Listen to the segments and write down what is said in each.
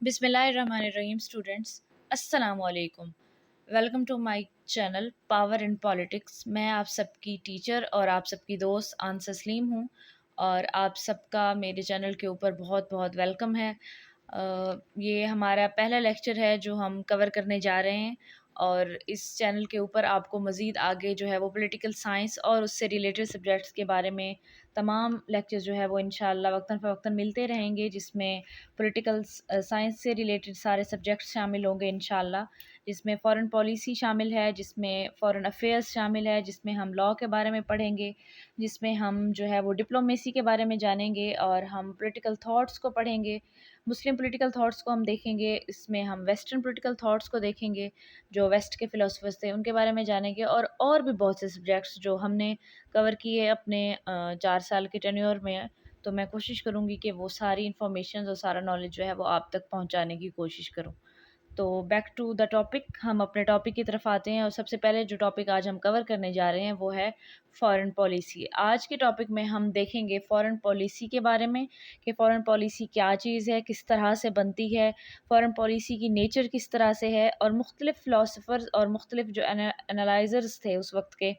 بسم اللہ الرحمن الرحیم اسٹوڈنٹس، السلام علیکم۔ Welcome to my channel power and politics. میں آپ سب کی ٹیچر اور آپ سب کی دوست آنسر سلیم ہوں، اور آپ سب کا میرے چینل کے اوپر بہت بہت ویلکم ہے۔ یہ ہمارا پہلا لیکچر ہے جو ہم کور کرنے جا رہے ہیں، اور اس چینل کے اوپر آپ کو مزید آگے جو ہے وہ پولیٹیکل سائنس اور اس سے ریلیٹڈ سبجیکٹس کے بارے میں تمام لیکچر جو ہے وہ انشاءاللہ وقتاً فوقتاً ملتے رہیں گے، جس میں پولیٹیکل سائنس سے ریلیٹڈ سارے سبجیکٹس شامل ہوں گے انشاءاللہ، جس میں فارن پالیسی شامل ہے، جس میں فارن افیئرس شامل ہے، جس میں ہم لاء کے بارے میں پڑھیں گے، جس میں ہم جو ہے وہ ڈپلومیسی کے بارے میں جانیں گے، اور ہم پولیٹیکل تھاٹس کو پڑھیں گے، مسلم پولیٹیکل تھاٹس کو ہم دیکھیں گے، اس میں ہم ویسٹرن پولیٹیکل تھاٹس کو دیکھیں گے، جو ویسٹ کے فلاسفرز تھے ان کے بارے میں جانیں گے، اور بھی بہت سے سبجیکٹس جو ہم نے کور کیے اپنے 4 سال کے ٹینیور میں۔ تو میں کوشش کروں گی کہ وہ ساری انفارمیشنز اور سارا نالج جو ہے وہ آپ تک پہنچانے کی کوشش کروں۔ تو بیک ٹو دا ٹاپک، ہم اپنے ٹاپک کی طرف آتے ہیں، اور سب سے پہلے جو ٹاپک آج ہم کور کرنے جا رہے ہیں وہ ہے فارن پالیسی۔ آج کے ٹاپک میں ہم دیکھیں گے فارن پالیسی کے بارے میں، کہ فارن پالیسی کیا چیز ہے، کس طرح سے بنتی ہے، فارن پالیسی کی نیچر کس طرح سے ہے، اور مختلف فلاسفرز اور مختلف جو انالائزرز تھے اس وقت کے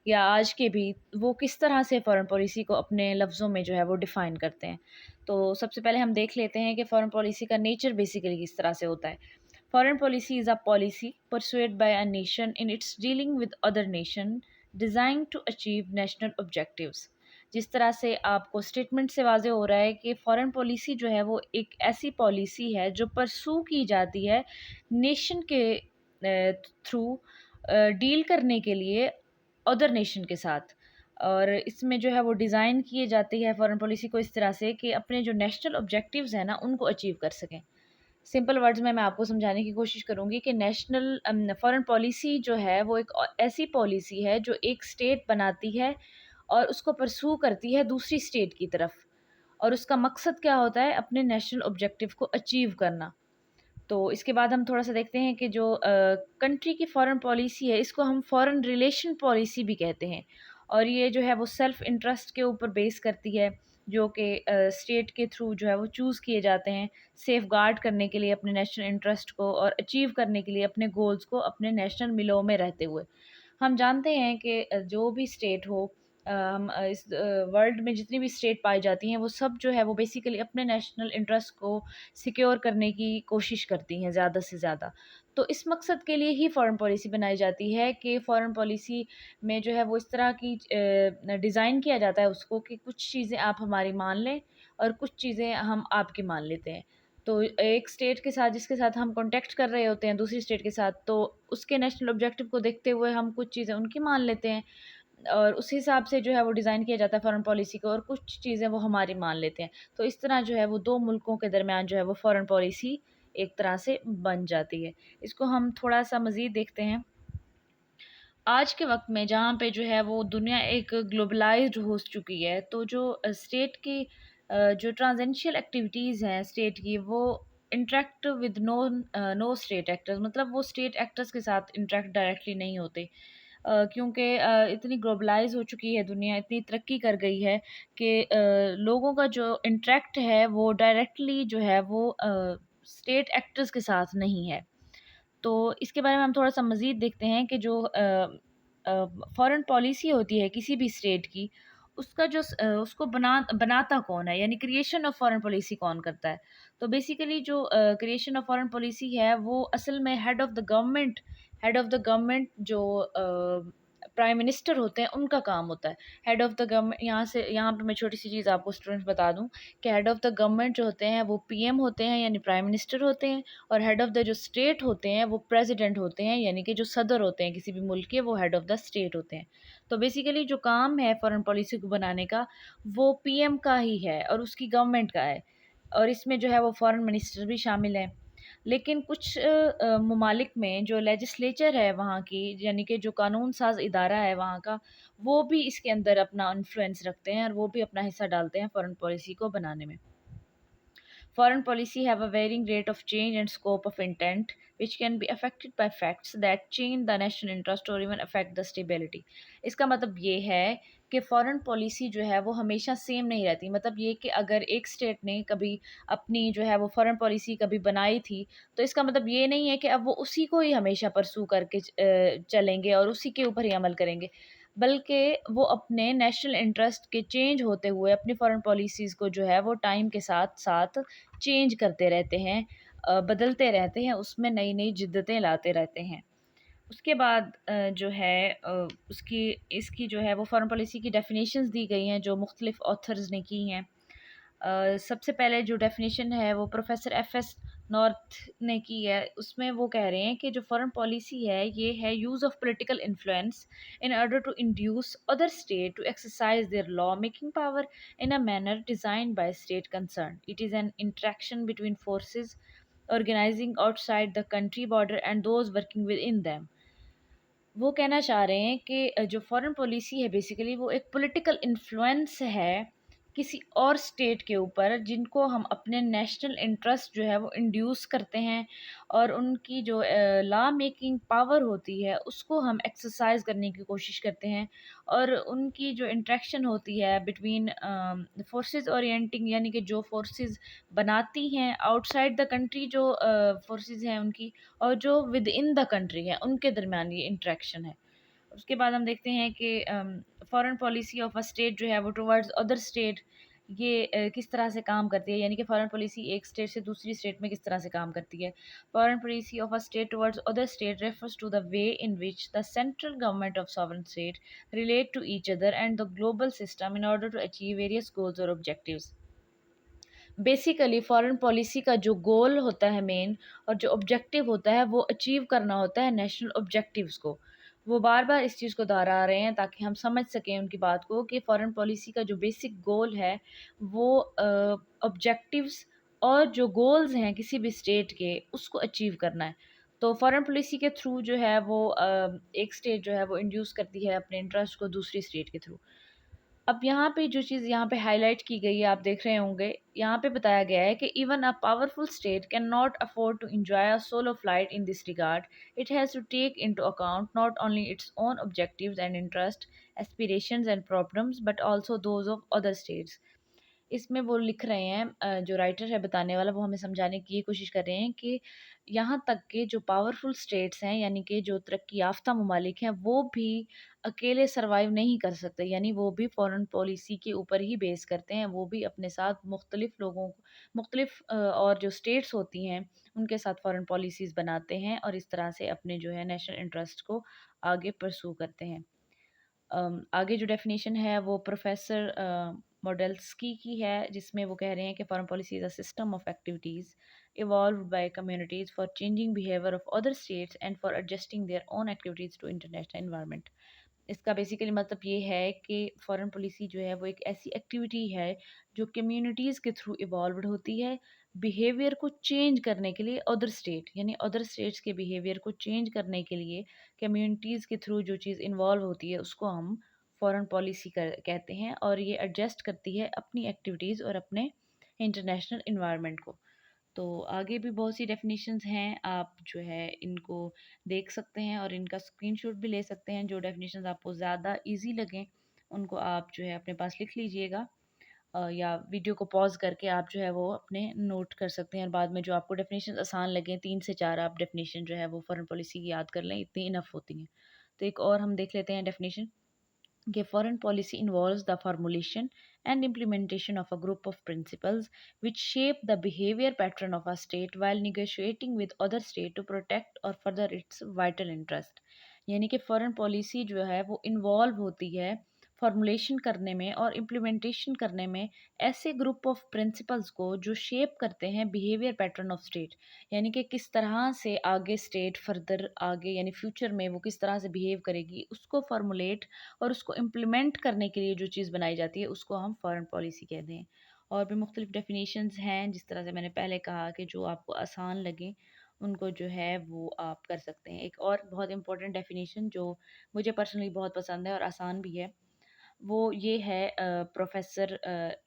یا آج کے بھی، وہ کس طرح سے فارن پالیسی کو اپنے لفظوں میں جو ہے وہ ڈیفائن کرتے ہیں۔ تو سب سے پہلے ہم دیکھ لیتے ہیں کہ فارن پالیسی کا نیچر بیسیکلی کس طرح سے ہوتا ہے۔ Foreign policy is a policy pursued by a nation in its dealing with other nation designed to achieve national objectives۔ جس طرح سے آپ کو اسٹیٹمنٹ سے واضح ہو رہا ہے کہ فارن پالیسی جو ہے وہ ایک ایسی پالیسی ہے جو پرسو کی جاتی ہے نیشن کے تھرو ڈیل کرنے کے لیے ادر نیشن کے ساتھ، اور اس میں جو ہے وہ ڈیزائن کیے جاتی ہے فارن پالیسی کو اس طرح سے کہ اپنے جو نیشنل آبجیکٹیوز ہیں نا ان کو اچیو کر سکیں۔ سمپل ورڈز میں آپ کو سمجھانے کی کوشش کروں گی کہ نیشنل فارن پالیسی جو ہے وہ ایک ایسی پالیسی ہے جو ایک اسٹیٹ بناتی ہے اور اس کو پرسو کرتی ہے دوسری اسٹیٹ کی طرف، اور اس کا مقصد کیا ہوتا ہے؟ اپنے نیشنل آبجیکٹیو کو اچیو کرنا۔ تو اس کے بعد ہم تھوڑا سا دیکھتے ہیں کہ جو کنٹری کی فارن پالیسی ہے اس کو ہم فارن ریلیشن پالیسی بھی کہتے ہیں، اور یہ جو ہے وہ سیلف انٹرسٹ کے اوپر بیس کرتی ہے، جو کہ اسٹیٹ کے تھرو جو ہے وہ چوز کیے جاتے ہیں سیف گارڈ کرنے کے لیے اپنے نیشنل انٹرسٹ کو، اور اچیو کرنے کے لیے اپنے گولز کو اپنے نیشنل ملوں میں رہتے ہوئے۔ ہم جانتے ہیں کہ جو بھی اسٹیٹ ہو، ہم اس ورلڈ میں جتنی بھی اسٹیٹ پائی جاتی ہیں وہ سب جو ہے وہ بیسیکلی اپنے نیشنل انٹرسٹ کو سیکیور کرنے کی کوشش کرتی ہیں زیادہ سے زیادہ۔ تو اس مقصد کے لیے ہی فارن پالیسی بنائی جاتی ہے کہ فارن پالیسی میں جو ہے وہ اس طرح کی ڈیزائن کیا جاتا ہے اس کو کہ کچھ چیزیں آپ ہماری مان لیں اور کچھ چیزیں ہم آپ کی مان لیتے ہیں۔ تو ایک اسٹیٹ کے ساتھ جس کے ساتھ ہم کانٹیکٹ کر رہے ہوتے ہیں دوسری اسٹیٹ کے ساتھ، تو اس کے نیشنل آبجیکٹیو کو دیکھتے ہوئے ہم کچھ چیزیں ان کی مان لیتے ہیں، اور اس حساب سے جو ہے وہ ڈیزائن کیا جاتا ہے فارن پالیسی کو، اور کچھ چیزیں وہ ہماری مان لیتے ہیں۔ تو اس طرح جو ہے وہ دو ملکوں کے درمیان جو ہے وہ فارن پالیسی ایک طرح سے بن جاتی ہے۔ اس کو ہم تھوڑا سا مزید دیکھتے ہیں۔ آج کے وقت میں جہاں پہ جو ہے وہ دنیا ایک گلوبلائزڈ ہو چکی ہے، تو جو اسٹیٹ کی جو ٹرانزینشیل ایکٹیویٹیز ہیں اسٹیٹ کی، وہ interact with no state actors, مطلب وہ اسٹیٹ ایکٹرز کے ساتھ انٹریکٹ ڈائریکٹلی نہیں ہوتے، کیونکہ اتنی گلوبلائز ہو چکی ہے دنیا، اتنی ترقی کر گئی ہے کہ لوگوں کا جو انٹریکٹ ہے وہ ڈائریکٹلی جو ہے وہ اسٹیٹ ایکٹرز کے ساتھ نہیں ہے۔ تو اس کے بارے میں ہم تھوڑا سا مزید دیکھتے ہیں کہ جو فارن پالیسی ہوتی ہے کسی بھی اسٹیٹ کی، اس کا جو اس کو بناتا کون ہے، یعنی کریشن آف فارن پالیسی کون کرتا ہے۔ تو بیسیکلی جو کریشن آف فارن پالیسی ہے وہ اصل میں ہیڈ آف دا گورنمنٹ جو پرائم منسٹر ہوتے ہیں ان کا کام ہوتا ہے۔ ہیڈ آف دا گورنمنٹ، یہاں پہ میں چھوٹی سی چیز آپ کو اسٹوڈنٹس بتا دوں کہ ہیڈ آف دا گورنمنٹ جو ہوتے ہیں وہ پی ایم ہوتے ہیں، یعنی پرائم منسٹر ہوتے ہیں، اور ہیڈ آف دا جو اسٹیٹ ہوتے ہیں وہ پریزیڈنٹ ہوتے ہیں، یعنی کہ جو صدر ہوتے ہیں کسی بھی ملک کے، وہ ہیڈ آف دا اسٹیٹ ہوتے ہیں۔ تو بیسیکلی جو کام ہے فارن پالیسی کو بنانے کا وہ پی ایم کا ہی ہے اور اس کی گورنمنٹ کا ہے، اور اس میں جو ہے وہ فارن منسٹر بھی شامل ہیں۔ لیکن کچھ ممالک میں جو لیجسلیچر ہے وہاں کی، یعنی کہ جو قانون ساز ادارہ ہے وہاں کا، وہ بھی اس کے اندر اپنا انفلوئنس رکھتے ہیں اور وہ بھی اپنا حصہ ڈالتے ہیں فارن پالیسی کو بنانے میں۔ Foreign policy have a varying rate of change and scope of intent, which can be affected by facts that change the national interest or even affect the stability. इसका मतलब ये है कि फॉरेन पॉलिसी जो है वो हमेशा सेम नहीं रहती। मतलब ये कि अगर एक स्टेट ने कभी अपनी जो है वो फॉरेन पॉलिसी कभी बनाई थी, तो इसका मतलब ये नहीं है कि अब वो उसी को ही हमेशा परसू करके चलेंगे और उसी के ऊपर ही अमल करेंगे, बल्कि वो अपने नेशनल इंटरेस्ट के चेंज होते हुए अपनी फॉरेन पॉलिसीज़ को जो है वो टाइम के साथ साथ चेंज करते रहते हैं, बदलते रहते हैं, उसमें नई नई जिद्दतें लाते रहते हैं। उसके बाद जो है उसकी इसकी जो है वो फॉरेन पॉलिसी की डेफिनेशंस दी गई हैं जो मुख्तलिफ ऑथर्स ने की हैं। सबसे पहले जो डेफिनेशन है वो प्रोफेसर एफ एस नॉर्थ ने की है, उसमें वो कह रहे हैं कि जो फॉरेन पॉलिसी है ये है use of political influence in order to induce other state to exercise their law making power in a manner designed by state concerned. It is an interaction between forces organizing outside the country border and those working within them. वो कहना चाह रहे हैं कि जो foreign policy है basically वो एक पॉलिटिकल इन्फ्लुएंस है किसी और स्टेट के ऊपर जिनको हम अपने नेशनल इंटरेस्ट जो है वो इंड्यूस करते हैं, और उनकी जो लॉ मेकिंग पावर होती है उसको हम एक्सरसाइज करने की कोशिश करते हैं, और उनकी जो इंट्रैक्शन होती है बिटवीन फोर्सेस ओरिएंटिंग, यानी कि जो फोर्सेस बनाती हैं आउटसाइड द कंट्री, जो फोर्सेस हैं उनकी, और जो विद इन द कंट्री है उनके दरमियान ये इंटरेक्शन है। उसके बाद हम देखते हैं कि foreign policy of a state जो है वो टुवर्ड्स अदर स्टेट ये किस तरह से काम करती है, यानी कि फॉरेन पॉलिसी एक स्टेट से दूसरी स्टेट में किस तरह से काम करती है। Foreign policy of a state towards other state refers to the way in which the central government of sovereign state relate to each other and the global system in order to achieve various goals और objectives. Basically foreign policy का जो गोल होता है main, और जो objective होता है वो अचीव करना होता है नेशनल ऑब्जेक्टिव्स को। वो बार बार इस चीज़ को दोहरा रहे हैं ताकि हम समझ सकें उनकी बात को कि फॉरेन पॉलिसी का जो बेसिक गोल है वो ऑब्जेक्टिव्स और जो गोल्स हैं किसी भी स्टेट के उसको अचीव करना है। तो फॉरेन पॉलिसी के थ्रू जो है वो एक स्टेट जो है वो इंड्यूस करती है अपने इंटरेस्ट को दूसरी स्टेट के थ्रू। अब यहाँ पे जो चीज़ यहाँ पे हाईलाइट की गई है आप देख रहे होंगे, यहाँ पे बताया गया है कि even a powerful state can not afford to enjoy a solo flight in this regard. It has to take into account not only its own objectives and interests, aspirations and problems, but also those of other states. इसमें वो लिख रहे हैं, जो writer है बताने वाला वो हमें समझाने की ये कोशिश कर रहे हैं कि यहाँ तक कि जो पावरफुल स्टेट्स हैं, यानी कि जो तरक्की याफ्ता ममालिक हैं, वो भी अकेले सर्वाइव नहीं कर सकते, यानी वो भी फॉरेन पॉलिसी के ऊपर ही बेस करते हैं। वो भी अपने साथ मुख्तलिफ लोगों को मुख्तलिफ और जो स्टेट्स होती हैं उनके साथ फॉरेन पॉलिसीज़ बनाते हैं और इस तरह से अपने जो है नेशनल इंटरेस्ट को आगे परसू करते हैं। आगे जो डेफिनेशन है वो प्रोफेसर मॉडल्स्की की है, जिसमें वो कह रहे हैं कि foreign policy is a system of activities evolved by communities for changing behavior of other states and for adjusting their own activities to international environment. इसका बेसिकली मतलब ये है कि फॉरेन पॉलिसी जो है वो एक ऐसी एक्टिविटी है जो कम्युनिटीज़ के थ्रू इवॉल्व्ड होती है बिहेवियर को चेंज करने के लिए अदर स्टेट, यानी अदर स्टेट्स के बिहेवियर को चेंज करने के लिए कम्युनिटीज़ के थ्रू जो चीज़ इन्वॉल्व होती है उसको हम फॉरेन पॉलिसी कहते हैं, और ये एडजस्ट करती है अपनी एक्टिविटीज़ और अपने इंटरनेशनल इन्वायरमेंट को। तो आगे भी बहुत सी डेफिनेशंस हैं, आप जो है इनको देख सकते हैं और इनका स्क्रीनशॉट भी ले सकते हैं। जो डेफिनेशंस आपको ज़्यादा इजी लगें उनको आप जो है अपने पास लिख लीजिएगा, या वीडियो को पॉज करके आप जो है वो अपने नोट कर सकते हैं, और बाद में जो आपको डेफिनेशन आसान लगें 3 से 4 आप डेफिनेशन जो है वो फॉरेन पॉलिसी की याद कर लें, इतनी इनफ होती हैं। तो एक और हम देख लेते हैं डेफिनेशन कि foreign policy involves the formulation and implementation of a group of principles which shape the behavior pattern of a state while negotiating with other state to protect or further its vital interest. यानी कि foreign policy जो है वो involve होती है formulation करने में और इम्प्लीमेंटेशन करने में ऐसे ग्रुप ऑफ प्रिंसिपल्स को जो शेप करते हैं बिहेवियर पैटर्न ऑफ स्टेट, यानी कि किस तरह से आगे स्टेट फर्दर आगे यानी फ्यूचर में वो किस तरह से बिहेव करेगी उसको फॉर्मुलेट और उसको इम्प्लीमेंट करने के लिए जो चीज़ बनाई जाती है उसको हम फॉरेन पॉलिसी कहते हैं। और भी मुख्तलिफ डेफिनेशंस हैं, जिस तरह से मैंने पहले कहा कि जो आपको आसान लगे उनको जो है वो आप कर सकते हैं। एक और बहुत इंपॉर्टेंट डेफिनेशन जो मुझे पर्सनली बहुत पसंद है और आसान भी है, वो ये है प्रोफेसर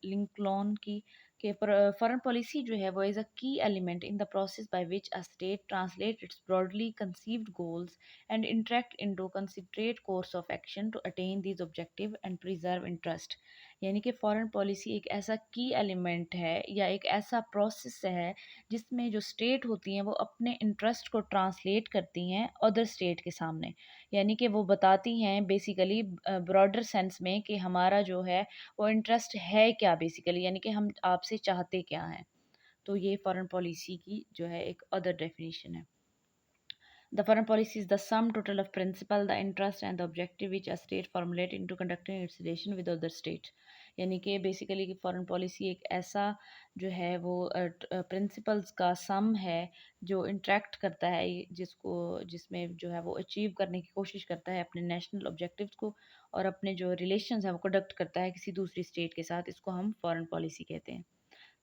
लिंकलॉन की, कि फॉरेन पॉलिसी जो है वो is a key element in the process by which a state translate its broadly conceived goals and interact into considerate course of action to attain these objective and preserve interest. यानी कि foreign policy एक ऐसा की element है या एक ऐसा process है जिसमें जो स्टेट होती हैं वो अपने इंटरेस्ट को ट्रांसलेट करती हैं अदर स्टेट के सामने। यानी कि वो बताती हैं बेसिकली ब्रॉडर सेंस में कि हमारा जो है वो इंटरेस्ट है क्या, बेसिकली यानी कि हम आपसे चाहते क्या हैं। तो ये फॉरेन पॉलिसी की जो है एक अदर डेफिनेशन है। The foreign policy is the sum total of principle, the interest and the objective which a state formulate into conducting its relation with other states। यानी कि बेसिकली कि फॉरेन पॉलिसी एक ऐसा जो है वो प्रिंसिपल्स का सम है जो इंटरेक्ट करता है जिसको जिसमें जो है वो अचीव करने की कोशिश करता है अपने नेशनल ऑब्जेक्टिव्स को, और अपने जो रिलेशंस हैं वो कंडक्ट करता है किसी दूसरी स्टेट के साथ। इसको हम फॉरेन पॉलिसी कहते हैं।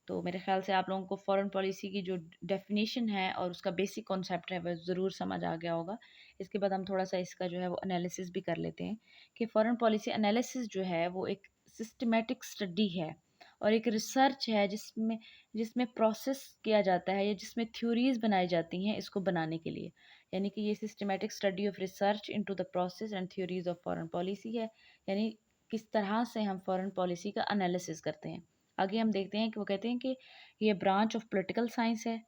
तो मेरे ख़्याल से आप लोगों को फ़ॉरेन पॉलिसी की जो डेफ़िनेशन है और उसका बेसिक कॉन्सेप्ट है वह ज़रूर समझ आ गया होगा। इसके बाद हम थोड़ा-सा इसका जो है वो एनालिसिस भी कर लेते हैं कि फ़ॉरेन पॉलिसी एनालिसिस जो है वो एक सिस्टमैटिक स्टडी है और एक रिसर्च है जिसमें जिसमें प्रोसेस किया जाता है या जिसमें थ्योरीज़ बनाई जाती हैं इसको बनाने के लिए। यानी कि ये systematic study of research into the process and theories of foreign policy है। यानी किस तरह से हम फ़ॉरेन पॉलिसी का एनालिसिस करते हैं। आगे हम देखते हैं कि वो कहते हैं कि ये ब्रांच ऑफ पॉलिटिकल साइंस है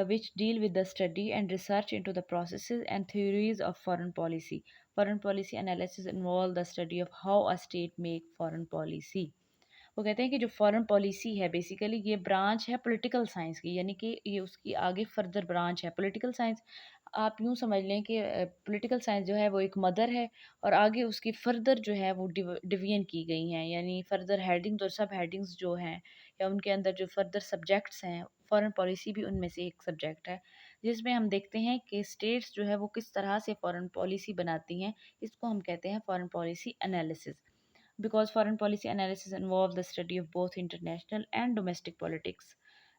which deal with the study and research into the processes and theories of foreign policy. Foreign policy analysis involve the study of how a state make foreign policy। वो कहते हैं कि जो foreign policy है basically ये branch है political science की, यानी कि ये उसकी आगे फर्दर ब्रांच है पॉलिटिकल साइंस। आप यूँ समझ लें कि पॉलिटिकल साइंस जो है वो एक मदर है और आगे उसकी फर्दर जो है वो डिवीजन की गई हैं, यानी फर्दर हेडिंग्स और सब हेडिंग्स जो हैं या उनके अंदर जो फर्दर सब्जेक्ट्स हैं, फॉरेन पॉलिसी भी उनमें से एक सब्जेक्ट है जिसमें हम देखते हैं कि स्टेट्स जो है वो किस तरह से फॉरेन पॉलिसी बनाती हैं। इसको हम कहते हैं foreign policy analysis. Because foreign policy analysis involves the study of both international and domestic politics.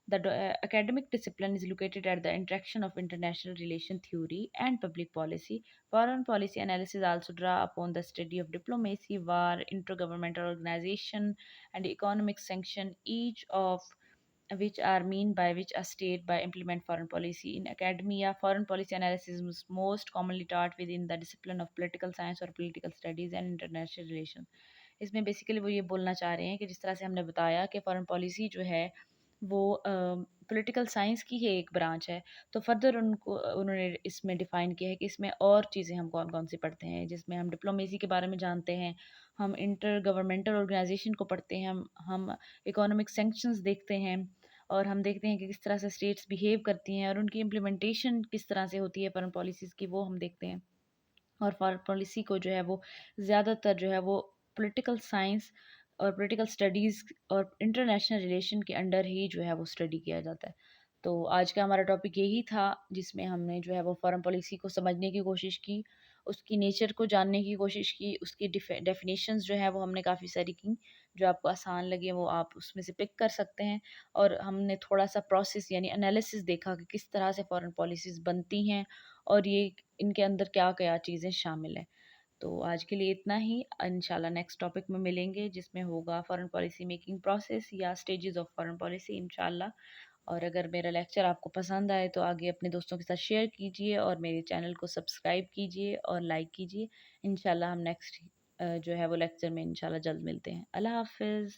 The academic discipline is located at the interaction of international relation theory and public policy. Foreign policy analysis also draw upon the study of diplomacy, war, intergovernmental organization, and economic sanction, each of which are mean by which a state by implement foreign policy. In academia, foreign policy analysis is most commonly taught within the discipline of political science or political studies and international relations। इसमें basically वो ये बोलना चाह रहे हैं कि जिस तरह से हमने बताया कि फॉरेन पॉलिसी जो है वो पॉलिटिकल साइंस की ही एक ब्रांच है। तो फर्दर उनको उन्होंने इसमें डिफ़ाइन किया है कि इसमें और चीज़ें हम कौन-कौन सी पढ़ते हैं, जिसमें हम डिप्लोमेसी के बारे में जानते हैं, हम इंटर गवर्नमेंटल ऑर्गेनाइज़ेशन को पढ़ते हैं, हम इकोनॉमिक सैंक्शंस देखते हैं और हम देखते हैं कि किस तरह से स्टेट्स बिहेव करती हैं और उनकी इम्प्लीमेंटेशन किस तरह से होती है फॉरेन पॉलिसीज़ की, वो हम देखते हैं। और फॉरेन पॉलिसी को जो है वो ज़्यादातर जो है वो पॉलिटिकल साइंस और पॉलिटिकल स्टडीज़ और इंटरनेशनल रिलेशन के अंडर ही जो है वो स्टडी किया जाता है। तो आज का हमारा टॉपिक यही था जिसमें हमने जो है वो फॉरेन पॉलिसी को समझने की कोशिश की, उसकी नेचर को जानने की कोशिश की, उसकी डेफिनेशंस जो है वो हमने काफ़ी सारी की। जो आपको आसान लगे वो आप उसमें से पिक कर सकते हैं। और हमने थोड़ा सा प्रोसेस यानी एनालिसिस देखा कि किस तरह से फॉरेन पॉलिसीज़ बनती हैं और ये इनके अंदर क्या-क्या चीज़ें शामिल हैं। तो आज के लिए इतना ही, इंशाल्लाह नेक्स्ट टॉपिक में मिलेंगे जिसमें होगा फॉरेन पॉलिसी मेकिंग प्रोसेस या स्टेजेस ऑफ फॉरेन पॉलिसी इंशाल्लाह। और अगर मेरा लेक्चर आपको पसंद आए तो आगे अपने दोस्तों के साथ शेयर कीजिए और मेरे चैनल को सब्सक्राइब कीजिए और लाइक कीजिए। इंशाल्लाह हम नेक्स्ट जो है वो लेक्चर में इंशाल्लाह जल्द मिलते हैं। अल्लाह हाफ़िज़।